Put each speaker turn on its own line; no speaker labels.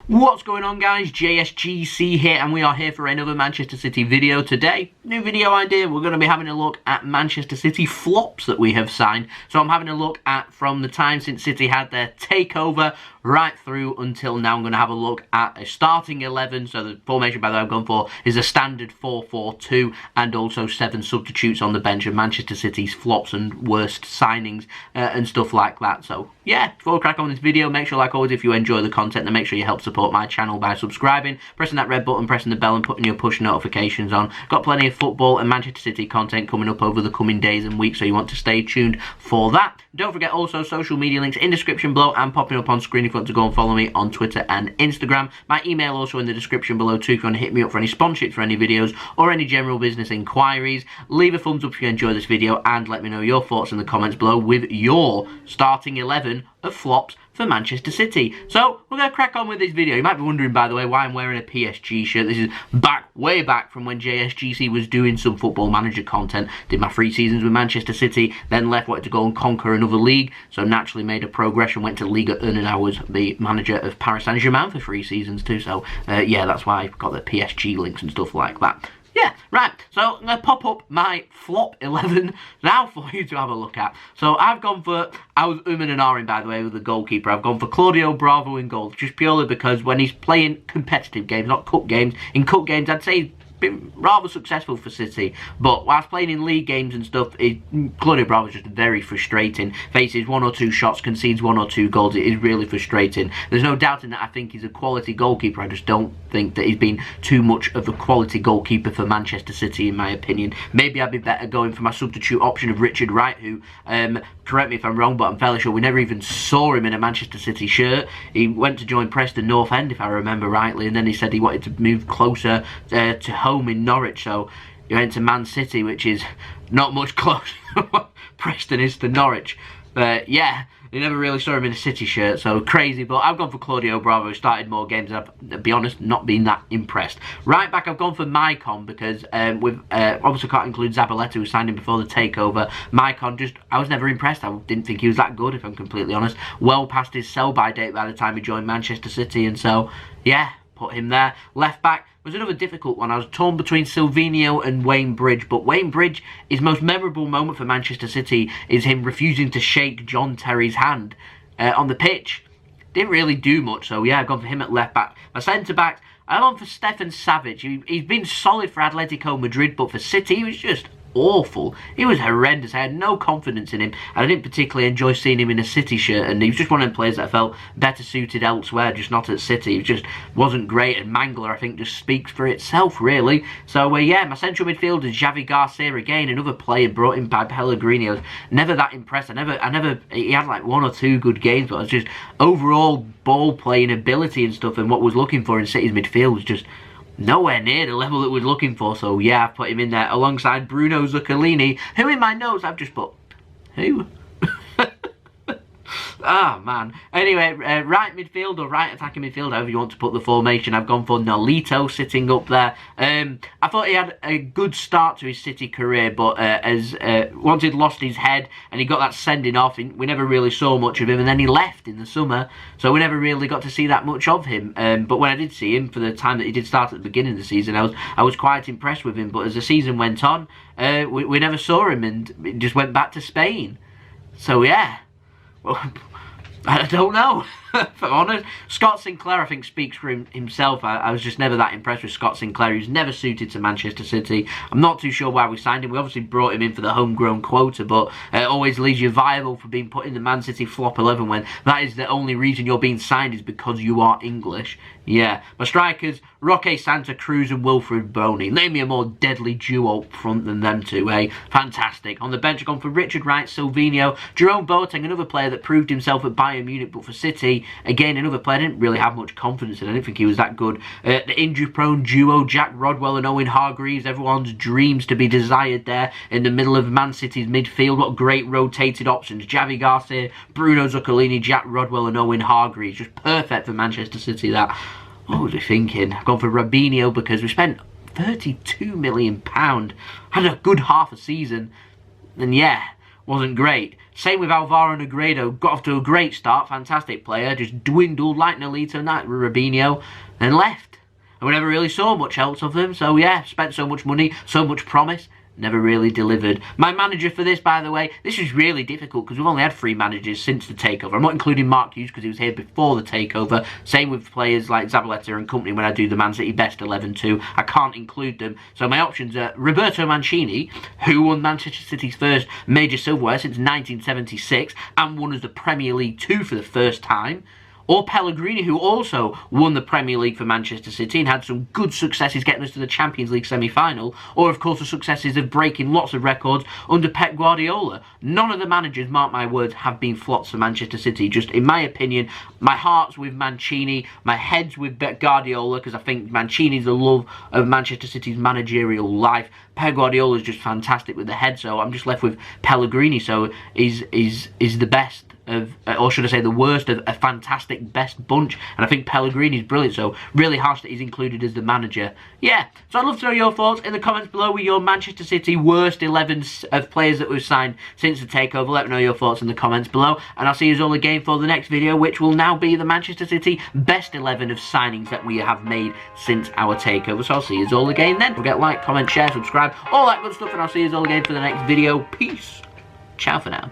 What's going on, guys? JSGC here, and we are here for another Manchester City video today. New video idea, we're going to be having a look at Manchester City flops that we have signed. So I'm having a look at from the time since City had their takeover right through until now. I'm going to have a look at a starting 11. So the formation, by the way, I've gone for is a standard 4-4-2 and also 7 substitutes on the bench of Manchester City's flops and worst signings and stuff like that. So yeah, before we crack on with this video, make sure, like always, if you enjoy the content, then make sure you help support my channel by subscribing, pressing that red button, pressing the bell and putting your push notifications on. Got plenty of football and Manchester City content coming up over the coming days and weeks, so you want to stay tuned for that. Don't forget also social media links in the description below and popping up on screen if you want to go and follow me on Twitter and Instagram. My email also in the description below too if you want to hit me up for any sponsorship for any videos or any general business inquiries. Leave a thumbs up if you enjoy this video and let me know your thoughts in the comments below with your starting 11 of flops for Manchester City. So we're going to crack on with this video. You might be wondering, by the way, why I'm wearing a PSG shirt. This is way back from when JSGC was doing some Football Manager content. Did my 3 seasons with Manchester City, then left, wanted to go and conquer another league, so naturally made a progression, went to Ligue 1, and I was the manager of Paris Saint-Germain for 3 seasons too. So yeah, that's why I've got the PSG links and stuff like that. Yeah, right, so I'm going to pop up my flop 11 now for you to have a look at. So I've gone for, I was and ahhing, by the way, with the goalkeeper. I've gone for Claudio Bravo in goal, just purely because when he's playing competitive games, not cup games, in cup games I'd say he's been rather successful for City, but whilst playing in league games and stuff, Claudio Bravo is just very frustrating. Faces 1 or 2 shots, concedes 1 or 2 goals. It is really frustrating. There's no doubting that I think he's a quality goalkeeper. I just don't think that he's been too much of a quality goalkeeper for Manchester City, in my opinion. Maybe I'd be better going for my substitute option of Richard Wright, who, correct me if I'm wrong, but I'm fairly sure we never even saw him in a Manchester City shirt. He went to join Preston North End, if I remember rightly, and then he said he wanted to move closer to home in Norwich, so he went to Man City, which is not much closer than what Preston is to Norwich. But yeah, you never really saw him in a City shirt, so crazy. But I've gone for Claudio Bravo, who started more games, and I've, to be honest, not been that impressed. Right back, I've gone for Maicon, because with obviously can't include Zabaleta, who signed him before the takeover. Maicon, just, I was never impressed. I didn't think he was that good, if I'm completely honest. Well past his sell-by date by the time he joined Manchester City, and so, yeah, put him there. Left back was another difficult one. I was torn between Sylvinho and Wayne Bridge, but Wayne Bridge, his most memorable moment for Manchester City is him refusing to shake John Terry's hand on the pitch. Didn't really do much, so yeah, I've gone for him at left back. My centre back, I've gone for Stefan Savage. He's been solid for Atletico Madrid, but for City, he was just awful. He was horrendous. I had no confidence in him, and I didn't particularly enjoy seeing him in a City shirt, and he was just one of the players that I felt better suited elsewhere, just not at City. He just wasn't great, and Mangala, I think, just speaks for itself, really. So yeah, my central midfielder is Javi Garcia again, another player brought in by Pellegrini. I was never that impressed. He had like 1 or 2 good games, but I was just overall ball playing ability and stuff, and what was looking for in City's midfield was just nowhere near the level that we're looking for. So yeah, I've put him in there alongside Bruno Zuculini, who in my notes I've just put, who? Ah, man. Anyway, right midfield or right attacking midfield, however you want to put the formation, I've gone for Nolito sitting up there. I thought he had a good start to his City career, but once he'd lost his head and he got that sending off, we never really saw much of him, and then he left in the summer, so we never really got to see that much of him. But when I did see him for the time that he did start at the beginning of the season, I was quite impressed with him. But as the season went on, we never saw him, and it just went back to Spain. So yeah, well, I don't know, if I'm honest. Scott Sinclair, I think, speaks for himself. I was just never that impressed with Scott Sinclair. He's never suited to Manchester City. I'm not too sure why we signed him. We obviously brought him in for the homegrown quota, but it always leaves you viable for being put in the Man City flop 11 when that is the only reason you're being signed is because you are English. Yeah, my strikers, Roque Santa Cruz and Wilfried Bony. Name me a more deadly duo up front than them two, eh? Fantastic. On the bench, I've gone for Richard Wright, Sylvinho, Jerome Boateng, another player that proved himself at Bayern Munich, but for City, again, another player I didn't really have much confidence in. I didn't think he was that good. The injury-prone duo, Jack Rodwell and Owen Hargreaves, everyone's dreams to be desired there in the middle of Man City's midfield. What great rotated options. Javi Garcia, Bruno Zuculini, Jack Rodwell and Owen Hargreaves. Just perfect for Manchester City, that. What was I thinking? I've gone for Robinho because we spent £32 million. Had a good half a season. And yeah, wasn't great. Same with Alvaro Negredo. Got off to a great start, fantastic player, just dwindled like Nolito, like Robinho, and left. And we never really saw much else of them. So yeah, spent so much money, so much promise, never really delivered. My manager for this, by the way, this was really difficult because we've only had 3 managers since the takeover. I'm not including Mark Hughes because he was here before the takeover. Same with players like Zabaleta and company when I do the Man City best 11 too. I can't include them. So my options are Roberto Mancini, who won Manchester City's first major silverware since 1976 and won as the Premier League 2 for the first time. Or Pellegrini, who also won the Premier League for Manchester City and had some good successes getting us to the Champions League semi-final. Or, of course, the successes of breaking lots of records under Pep Guardiola. None of the managers, mark my words, have been flops for Manchester City. Just, in my opinion, my heart's with Mancini, my head's with Pep Guardiola, because I think Mancini's the love of Manchester City's managerial life. Pep Guardiola's just fantastic with the head, so I'm just left with Pellegrini. So is the best of, or should I say the worst of a fantastic best bunch, and I think Pellegrini's brilliant, so really harsh that he's included as the manager. Yeah, so I'd love to know your thoughts in the comments below with your Manchester City worst 11 of players that we've signed since the takeover. Let me know your thoughts in the comments below, and I'll see you all again for the next video, which will now be the Manchester City best 11 of signings that we have made since our takeover. So I'll see you all again then. Don't forget, like, comment, share, subscribe, all that good stuff, and I'll see you all again for the next video. Peace. Ciao for now.